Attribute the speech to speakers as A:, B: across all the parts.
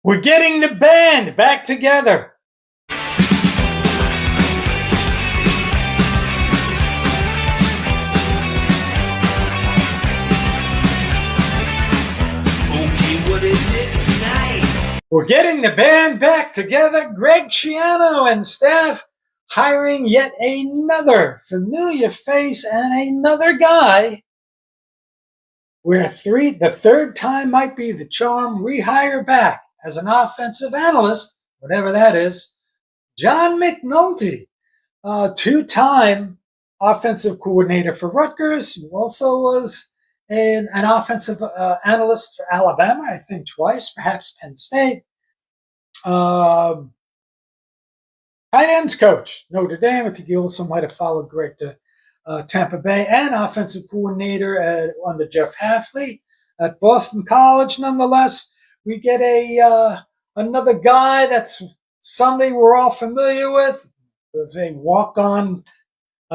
A: We're getting the band back together.
B: Okay, what is it tonight?
A: We're getting the band back together. Greg Schiano and staff hiring yet another familiar face and another guy where the third time might be the charm. Rehire back as an offensive analyst, whatever that is, John Mcnulty, two-time offensive coordinator for Rutgers, who also was an offensive analyst for Alabama, I think twice, perhaps Penn State. Tight ends coach, Notre Dame. I think he also might have followed Greg to Tampa Bay, and offensive coordinator under Jeff Hafley at Boston College. Nonetheless, we get another guy that's somebody we're all familiar with. It was a walk-on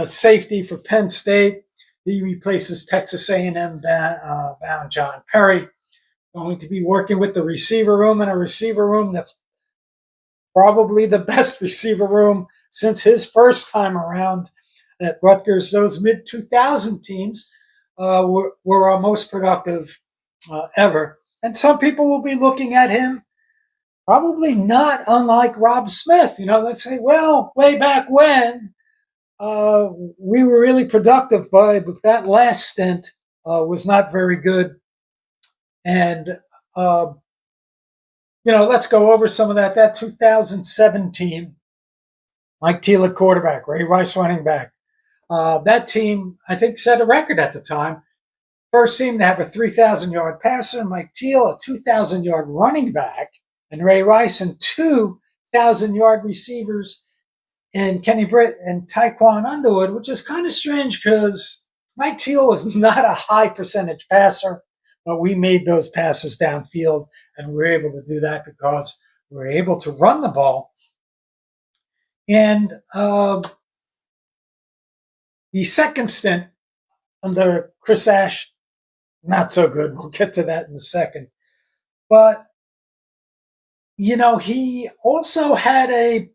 A: safety for Penn State. He replaces Texas A&M bound John Perry. Going to be working with the receiver room, and a receiver room that's probably the best receiver room since his first time around at Rutgers. Those mid-2000 teams were our most productive ever. And some people will be looking at him probably not unlike Robb Smith. Let's say, well, way back when, we were really productive, but that last stint was not very good. And, let's go over some of that. That 2007 team, Mike Teal at quarterback, Ray Rice running back. That team, I think, set a record at the time. First team to have a 3,000-yard passer, Mike Teal, a 2,000-yard running back, and Ray Rice, and 2,000-yard receivers in Kenny Britt and Tyquan Underwood, which is kind of strange because Mike Teal was not a high percentage passer, but we made those passes downfield, and we were able to do that because we were able to run the ball. And the second stint under Chris Ash, not so good. We'll get to that in a second. But, he also had a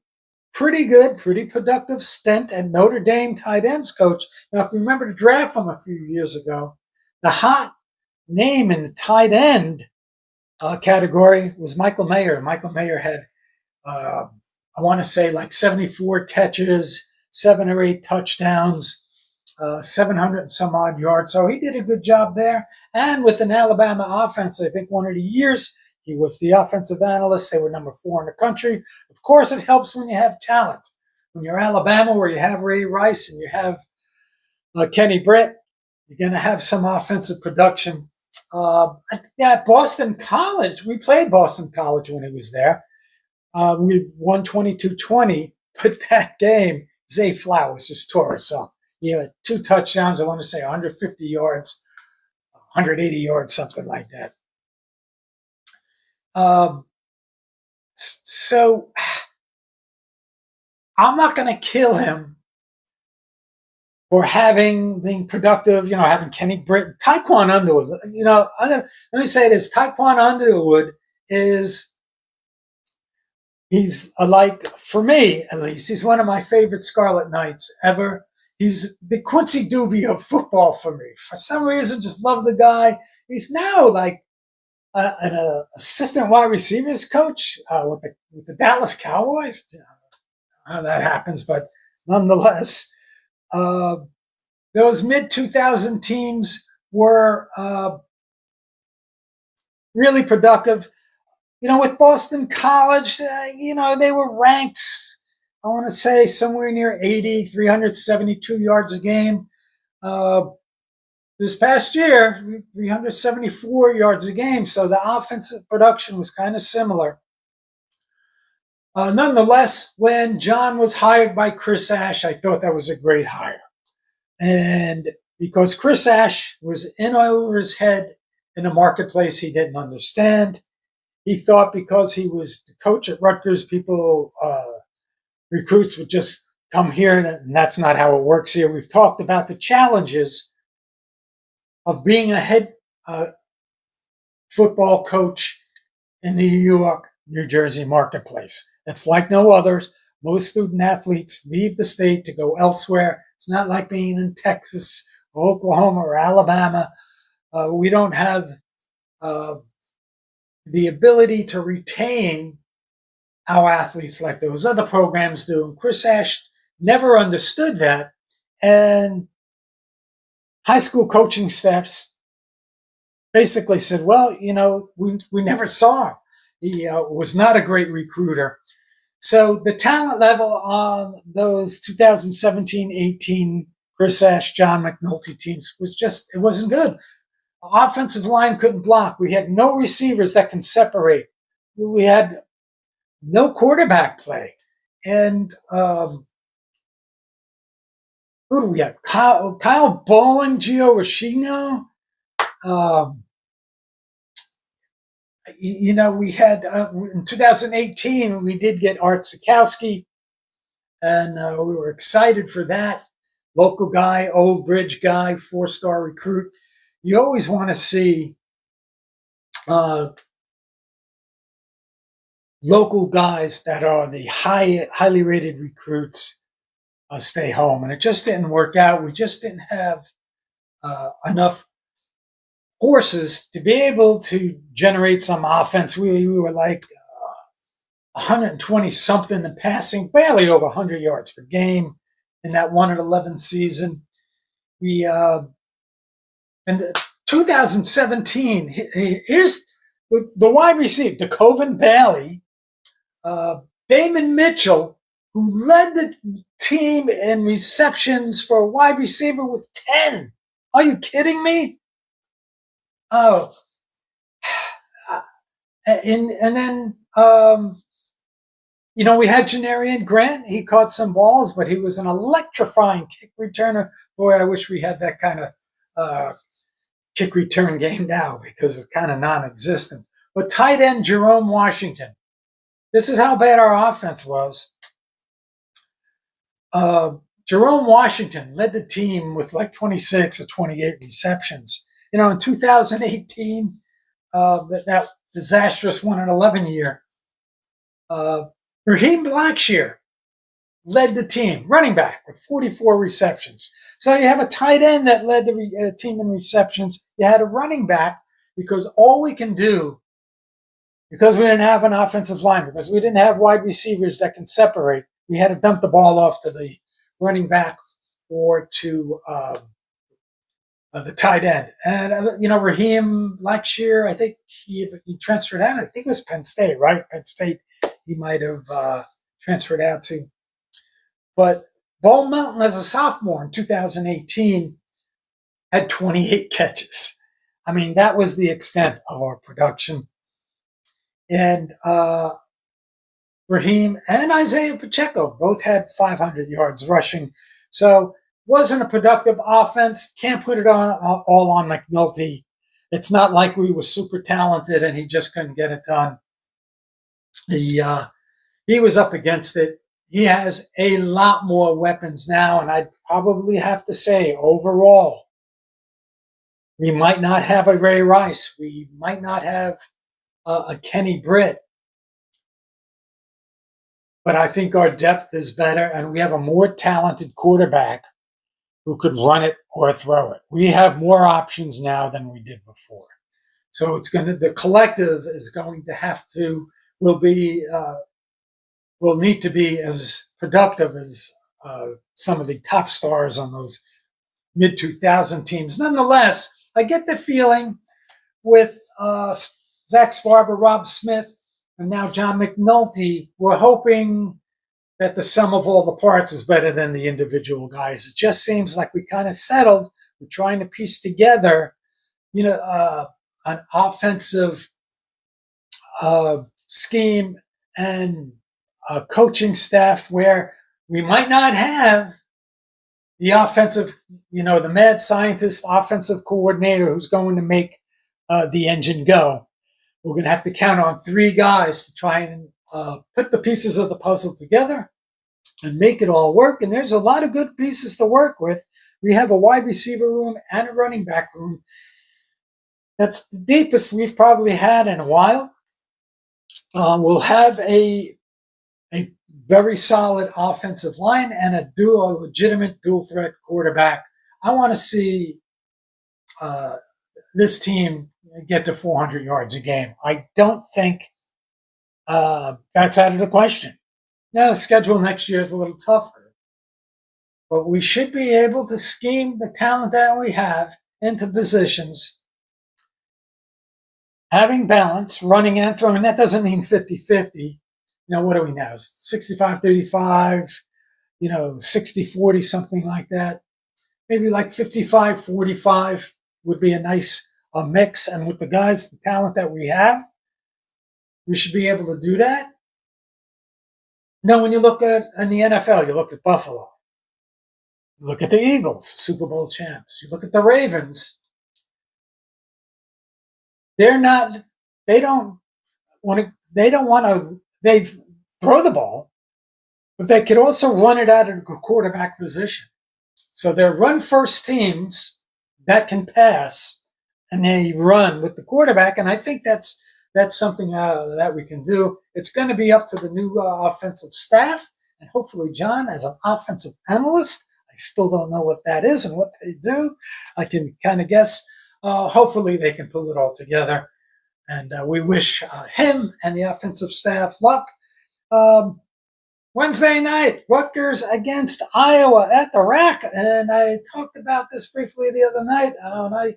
A: pretty good, pretty productive stint at Notre Dame tight ends coach. Now, if you remember the draft from a few years ago, the hot name in the tight end category was Michael Mayer. Michael Mayer had, I want to say, like 74 catches, 7 or 8 touchdowns, 700 and some odd yards. So he did a good job there. And with an Alabama offense, I think one of the years he was the offensive analyst. They were number 4 in the country. Of course, it helps when you have talent. When you're Alabama, where you have Ray Rice and you have Kenny Britt, you're going to have some offensive production. At Boston College, we played Boston College when he was there. We won 22-20, but that game, Zay Flowers just tore us up. He had 2 touchdowns, I want to say 150 yards, 180 yards, something like that. So I'm not going to kill him for being productive, having Kenny Britt, Tyquan Underwood. Let me say this: Tyquan Underwood he's for me at least, he's one of my favorite Scarlet Knights ever. He's the Quincy Doobie of football for me. For some reason, just love the guy. He's now like an assistant wide receivers coach with the Dallas Cowboys. I don't know how that happens, but nonetheless, those mid-2000 teams were really productive. With Boston College, they were ranked, I want to say, somewhere near 80, 372 yards a game. This past year, 374 yards a game. So the offensive production was kind of similar. Nonetheless, when John was hired by Chris Ash, I thought that was a great hire. And because Chris Ash was in over his head in a marketplace he didn't understand, he thought because he was the coach at Rutgers, recruits would just come here, and that's not how it works here. We've talked about the challenges of being a head football coach in New York New Jersey marketplace. It's like no others. Most student athletes leave the state to go elsewhere. It's not like being in Texas or Oklahoma or Alabama. We don't have uh, the ability to retain our athletes like those other programs do. And Chris Ash never understood that. And high school coaching staffs basically said, well, we never saw him. He was not a great recruiter. So the talent level on those 2017-18 Chris Ash, John Mcnulty teams it wasn't good. Offensive line couldn't block. We had no receivers that can separate. We had no quarterback play. And who do we have? Kyle Bowling, Gio Rashino. We had in 2018, we did get Art Sikowski, and we were excited for that. Local guy, Old Bridge guy, 4-star recruit. You always want to see local guys that are the highly rated recruits stay home. And it just didn't work out. We just didn't have enough horses to be able to generate some offense. We were like 120 something in passing, barely over 100 yards per game in that 1-11 season. We in 2017, here's the wide receiver, DeCoven Bailey, Damon Mitchell, who led the team in receptions for a wide receiver with 10. Are you kidding me? Oh, and then we had Janarian Grant. He caught some balls, but he was an electrifying kick returner. Boy, I wish we had that kind of kick return game now because it's kind of non-existent. But tight end Jerome Washington. This is how bad our offense was. Jerome Washington led the team with like 26 or 28 receptions. In 2018, that disastrous 1-11 year, Raheem Blackshear led the team, running back, with 44 receptions. So you have a tight end that led the team in receptions. You had a running back because all we can do, because we didn't have an offensive line, because we didn't have wide receivers that can separate, we had to dump the ball off to the running back or to the tight end. And, Raheem Blackshear, I think he transferred out. I think it was Penn State, right? Penn State he might have transferred out to. But Ball Mountain, as a sophomore in 2018, had 28 catches. I mean, that was the extent of our production. And Raheem and Isaiah Pacheco both had 500 yards rushing. So wasn't a productive offense. Can't put it all on McNulty. It's not like we were super talented and he just couldn't get it done. He was up against it. He has a lot more weapons now, and I'd probably have to say, overall, we might not have a Ray Rice. We might not have a Kenny Britt. But I think our depth is better, and we have a more talented quarterback who could run it or throw it. We have more options now than we did before. So the collective is going to will need to be as productive as some of the top stars on those mid-2000 teams. Nonetheless, I get the feeling with Zach Sbarber, Robb Smith, and now John Mcnulty, we're hoping that the sum of all the parts is better than the individual guys. It just seems like we kind of settled. We're trying to piece together, an offensive scheme and a coaching staff where we might not have the offensive, the mad scientist, offensive coordinator who's going to make the engine go. We're going to have to count on 3 guys to try and put the pieces of the puzzle together and make it all work. And there's a lot of good pieces to work with. We have a wide receiver room and a running back room. That's the deepest we've probably had in a while. We'll have a very solid offensive line and a legitimate dual threat quarterback. I want to see this team get to 400 yards a game. I don't think that's out of the question. Now, the schedule next year is a little tougher, but we should be able to scheme the talent that we have into positions, having balance, running and throwing. That doesn't mean 50-50. What are we now? 65-35, 60-40, something like that. Maybe like 55-45 would be a nice mix. And with the guys, the talent that we have, we should be able to do that. When you look at in the NFL, you look at Buffalo. You look at the Eagles, Super Bowl champs. You look at the Ravens. They don't want to, they throw the ball, but they could also run it out of the quarterback position. So they're run-first teams that can pass, and they run with the quarterback. And I think that's something that we can do. It's going to be up to the new offensive staff, and hopefully John, as an offensive analyst, I still don't know what that is and what they do. I can kind of guess. Hopefully they can pull it all together. And we wish him and the offensive staff luck. Wednesday night, Rutgers against Iowa at the Rack. And I talked about this briefly the other night. I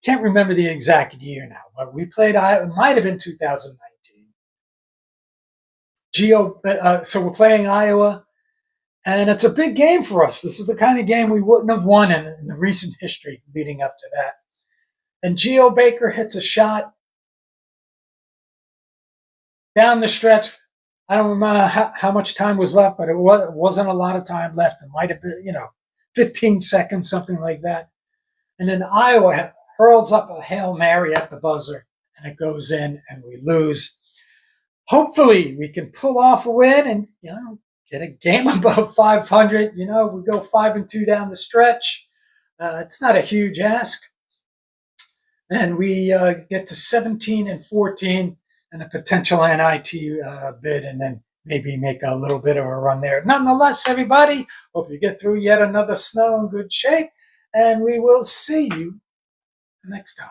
A: can't remember the exact year now, but we played Iowa. It might have been 2019. So we're playing Iowa, and it's a big game for us. This is the kind of game we wouldn't have won in the recent history leading up to that. And Geo Baker hits a shot down the stretch. I don't remember how much time was left, but it wasn't a lot of time left. It might have been, 15 seconds, something like that. And then Iowa hurls up a Hail Mary at the buzzer, and it goes in, and we lose. Hopefully, we can pull off a win and, get a game above 500. We go 5-2 down the stretch. It's not a huge ask. And we get to 17-14 and a potential NIT bid, and then maybe make a little bit of a run there. Nonetheless, everybody, hope you get through yet another snow in good shape, and we will see you next time.